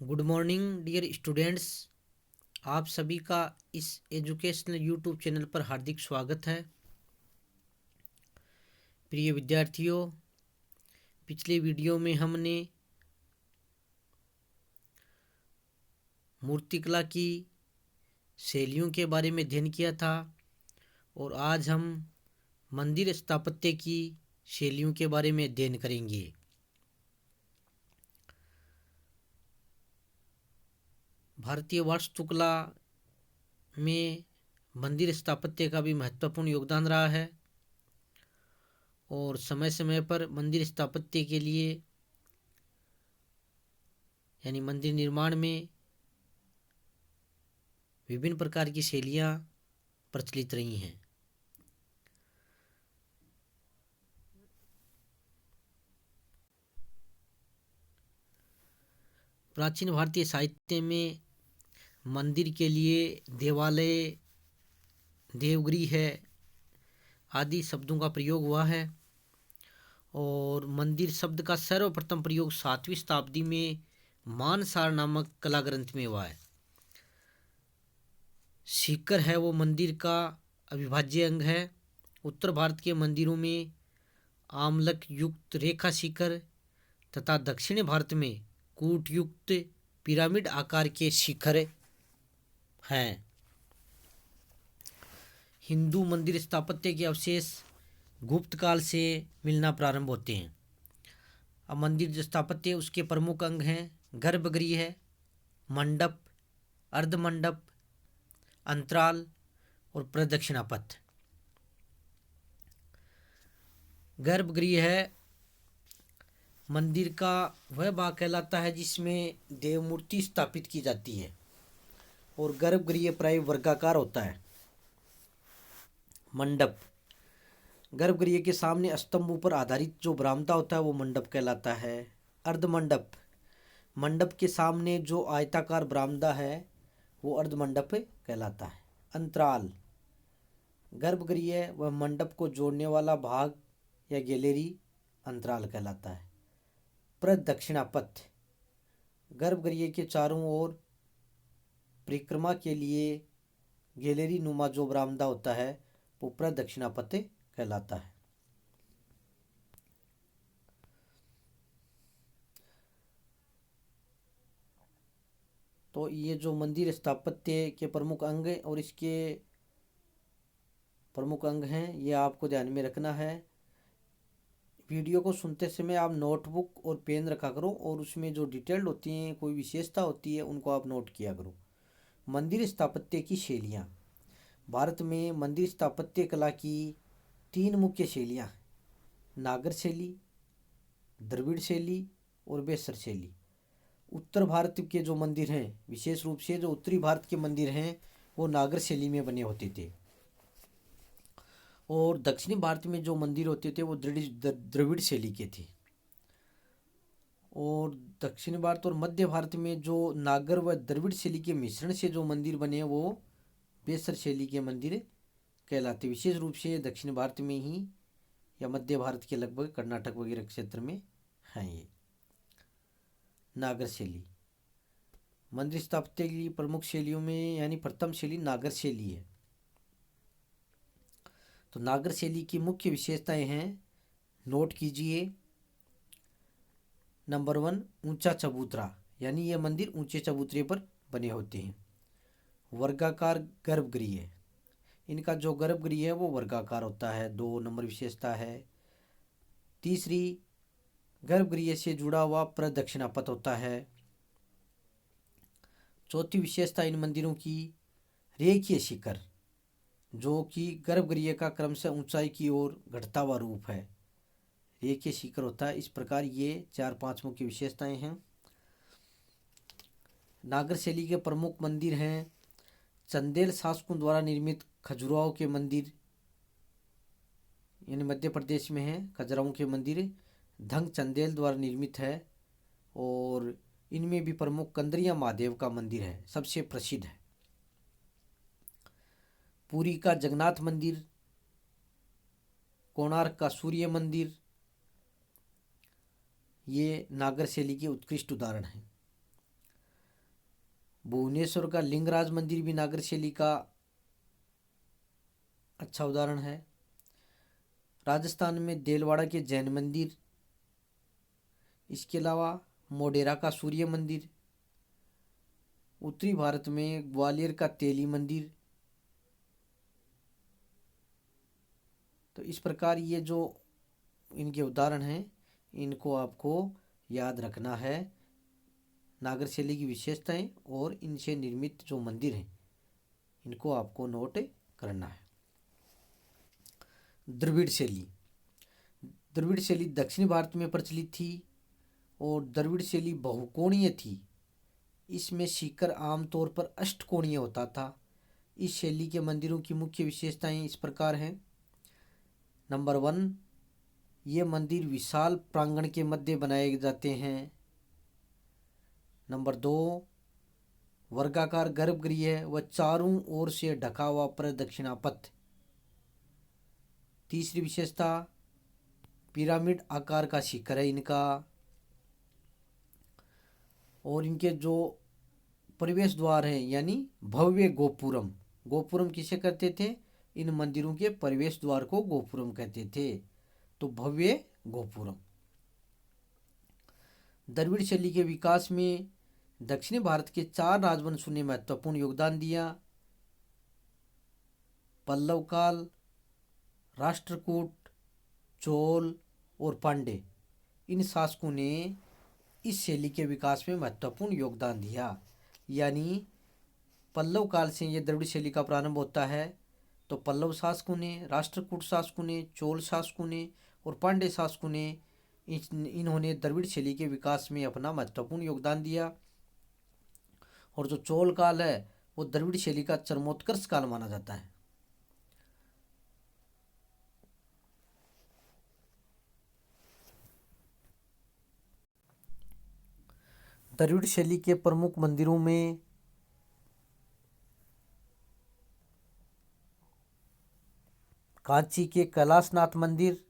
Good morning dear students. आप सभी का इस एजुकेशनल यूट्यूब चैनल पर हार्दिक स्वागत है। प्रिय विद्यार्थियों, पिछले वीडियो में हमने मूर्तिकला की शैलियों के बारे में अध्ययन किया था और आज हम मंदिर स्थापत्य की शैलियों के बारे में अध्ययन करेंगे। भारतीय वास्तुकला में मंदिर स्थापत्य का भी महत्वपूर्ण योगदान रहा है और समय समय पर मंदिर स्थापत्य के लिए यानी मंदिर निर्माण में विभिन्न प्रकार की शैलियाँ प्रचलित रही हैं। प्राचीन भारतीय साहित्य में मंदिर के लिए देवालय, देवगृह आदि शब्दों का प्रयोग हुआ है और मंदिर शब्द का सर्वप्रथम प्रयोग 7वीं शताब्दी में मानसार नामक कला ग्रंथ में हुआ है। सीकर है वो मंदिर का अविभाज्य अंग है। उत्तर भारत के मंदिरों में आमलक युक्त रेखा शिखर तथा दक्षिण भारत में कूट युक्त पिरामिड आकार के शिखर हैं। हिंदू मंदिर स्थापत्य के अवशेष गुप्त काल से मिलना प्रारंभ होते हैं। अब मंदिर जो स्थापत्य उसके प्रमुख अंग हैं गर्भगृह है, मंडप, अर्धमंडप, अंतराल और प्रदक्षिणा पथ। गर्भगृह है मंदिर का वह भाग कहलाता है जिसमें देव मूर्ति स्थापित की जाती है और गर्भगृह प्राय वर्गाकार होता है। मंडप, गर्भगृह के सामने स्तंभों पर आधारित जो बरामदा होता है वो मंडप कहलाता है। अर्धमंडप, मंडप के सामने जो आयताकार बरामदा है वो अर्धमंडप कहलाता है। अंतराल, गर्भगृह व मंडप को जोड़ने वाला भाग या गैलरी अंतराल कहलाता है। प्रदक्षिणा पथ, गर्भगृह के चारों ओर परिक्रमा के लिए गैलरी नुमा जो बरामदा होता है वो प्रदक्षिणा पथ कहलाता है। तो ये जो मंदिर स्थापत्य के प्रमुख अंग और इसके प्रमुख अंग हैं ये आपको ध्यान में रखना है। वीडियो को सुनते समय आप नोटबुक और पेन रखा करो और उसमें जो डिटेल्ड होती हैं कोई विशेषता होती है उनको आप नोट किया करो। मंदिर स्थापत्य की शैलियाँ। भारत में मंदिर स्थापत्य कला की 3 मुख्य शैलियाँ हैं, नागर शैली, द्रविड़ शैली और बेसर शैली। उत्तर भारत के जो मंदिर हैं, विशेष रूप से जो उत्तरी भारत के मंदिर हैं वो नागर शैली में बने होते थे और दक्षिणी भारत में जो मंदिर होते थे वो द्रविड़ शैली के थे। और दक्षिण भारत और मध्य भारत में जो नागर व द्रविड़ शैली के मिश्रण से जो मंदिर बने वो बेसर शैली के मंदिर कहलाते। विशेष रूप से दक्षिण भारत में ही या मध्य भारत के लगभग कर्नाटक वगैरह क्षेत्र में हैं ये नागर शैली। मंदिर स्थापत्य की प्रमुख शैलियों में यानी प्रथम शैली नागर शैली है। तो नागर शैली की मुख्य विशेषताएं हैं, नोट कीजिए। नंबर 1, ऊंचा चबूतरा, यानी ये मंदिर ऊंचे चबूतरे पर बने होते हैं। वर्गाकार गर्भगृह, इनका जो गर्भगृह है वो वर्गाकार होता है, 2 नंबर विशेषता है। तीसरी, गर्भगृह से जुड़ा हुआ प्रदक्षिणा पथ होता है। चौथी विशेषता इन मंदिरों की रेखीय शिखर, जो कि गर्भगृह का क्रमशः ऊंचाई की ओर घटता हुआ रूप है, रेखीय शिखर होता है। इस प्रकार ये 4-5 मुख्य विशेषताएं हैं। नागर शैली के प्रमुख मंदिर हैं चंदेल शासकों द्वारा निर्मित खजुराहो के मंदिर, यानी मध्य प्रदेश में है। खजुराहो के मंदिर धंग चंदेल द्वारा निर्मित है और इनमें भी प्रमुख कंदरिया महादेव का मंदिर है, सबसे प्रसिद्ध है। पुरी का जगन्नाथ मंदिर, कोणार्क का सूर्य मंदिर, ये नागर शैली के उत्कृष्ट उदाहरण हैं। भुवनेश्वर का लिंगराज मंदिर भी नागर शैली का अच्छा उदाहरण है। राजस्थान में देलवाड़ा के जैन मंदिर, इसके अलावा मोढेरा का सूर्य मंदिर, उत्तरी भारत में ग्वालियर का तेली मंदिर। तो इस प्रकार ये जो इनके उदाहरण हैं, इनको आपको याद रखना है। नागर शैली की विशेषताएं और इनसे निर्मित जो मंदिर हैं, इनको आपको नोट करना है। द्रविड़ शैली। द्रविड़ शैली दक्षिण भारत में प्रचलित थी और द्रविड़ शैली बहुकोणीय थी। इसमें शिखर आमतौर पर अष्टकोणीय होता था। इस शैली के मंदिरों की मुख्य विशेषताएं इस प्रकार हैं। नंबर 1, ये मंदिर विशाल प्रांगण के मध्य बनाए जाते हैं। नंबर 2, वर्गाकार गर्भगृह व चारों ओर से ढका हुआ प्रदक्षिणापथ। तीसरी विशेषता, पिरामिड आकार का शिखर है इनका। और इनके जो प्रवेश द्वार हैं, यानी भव्य गोपुरम। गोपुरम किसे कहते थे? इन मंदिरों के प्रवेश द्वार को गोपुरम कहते थे। तो भव्य गोपुरम। द्रविड़ शैली के विकास में दक्षिण भारत के 4 राजवंशों ने महत्वपूर्ण योगदान दिया। पल्लव काल, राष्ट्रकूट, चोल और पांडे, इन शासकों ने इस शैली के विकास में महत्वपूर्ण योगदान दिया। यानी पल्लव काल से ये द्रविड़ शैली का प्रारंभ होता है। तो पल्लव शासकों ने, राष्ट्रकूट शासकों ने, चोल शासकों ने और पांड्य शासकों ने इन्होंने द्रविड़ शैली के विकास में अपना महत्वपूर्ण योगदान दिया। और जो चोल काल है वो द्रविड़ शैली का चरमोत्कर्ष काल माना जाता है। द्रविड़ शैली के प्रमुख मंदिरों में कांची के कैलाशनाथ मंदिर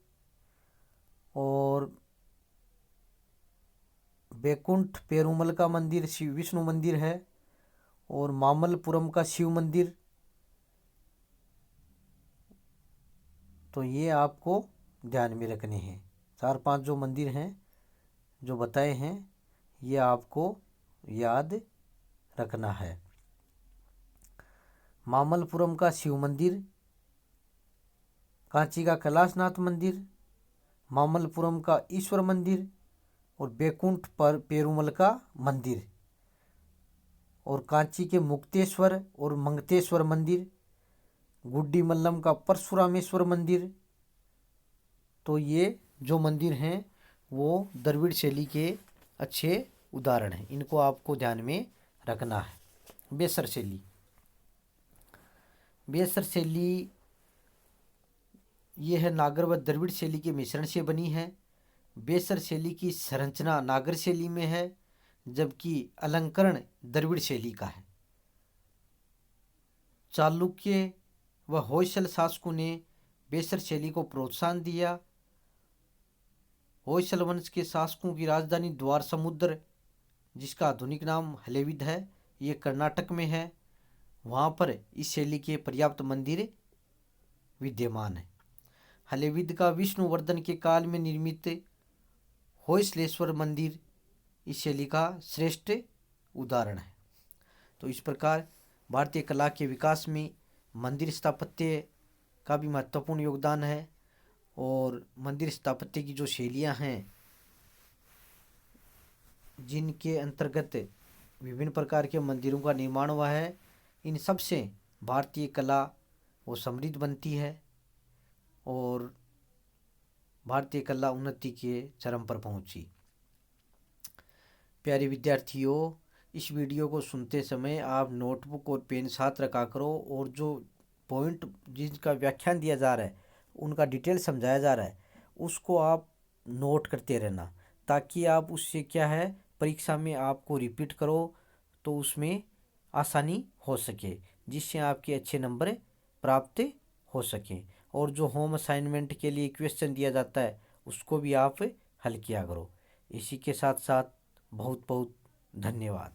और बैकुंठ पेरुमल का मंदिर शिव विष्णु मंदिर है, और मामल्लपुरम का शिव मंदिर। तो ये आपको ध्यान में रखने हैं। 4-5 जो मंदिर हैं जो बताए हैं, ये आपको याद रखना है। मामल्लपुरम का शिव मंदिर, कांची का कैलाशनाथ मंदिर, मामल्लपुरम का ईश्वर मंदिर और बैकुंठ पेरुमल का मंदिर, और कांची के मुक्तेश्वर और मंगतेश्वर मंदिर, गुड्डी मल्लम का परशुरामेश्वर मंदिर। तो ये जो मंदिर हैं वो द्रविड़ शैली के अच्छे उदाहरण हैं, इनको आपको ध्यान में रखना है। बेसर शैली। बेसर शैली ये है नागर व द्रविड़ शैली के मिश्रण से बनी है। बेसर शैली की संरचना नागर शैली में है, जबकि अलंकरण द्रविड़ शैली का है। चालुक्य व होयसल शासकों ने बेसर शैली को प्रोत्साहन दिया। होयसल वंश के शासकों की राजधानी द्वार समुद्र, जिसका आधुनिक नाम हलेविद है, ये कर्नाटक में है। वहाँ पर इस शैली के पर्याप्त मंदिर विद्यमान है। हलेविद का विष्णुवर्धन के काल में निर्मित होयसलेश्वर मंदिर इस शैली का श्रेष्ठ उदाहरण है। तो इस प्रकार भारतीय कला के विकास में मंदिर स्थापत्य का भी महत्वपूर्ण योगदान है, और मंदिर स्थापत्य की जो शैलियाँ हैं, जिनके अंतर्गत विभिन्न प्रकार के मंदिरों का निर्माण हुआ है, इन सब से भारतीय कला वो समृद्ध बनती है और भारतीय कला उन्नति के चरम पर पहुंची। प्यारे विद्यार्थियों, इस वीडियो को सुनते समय आप नोटबुक और पेन साथ रखा करो, और जो पॉइंट जिसका व्याख्यान दिया जा रहा है, उनका डिटेल समझाया जा रहा है, उसको आप नोट करते रहना, ताकि आप उससे क्या है, परीक्षा में आपको रिपीट करो तो उसमें आसानी हो सके, जिससे आपके अच्छे नंबर प्राप्त हो सकें। और जो होम असाइनमेंट के लिए क्वेश्चन दिया जाता है, उसको भी आप हल किया करो। इसी के साथ साथ बहुत बहुत धन्यवाद।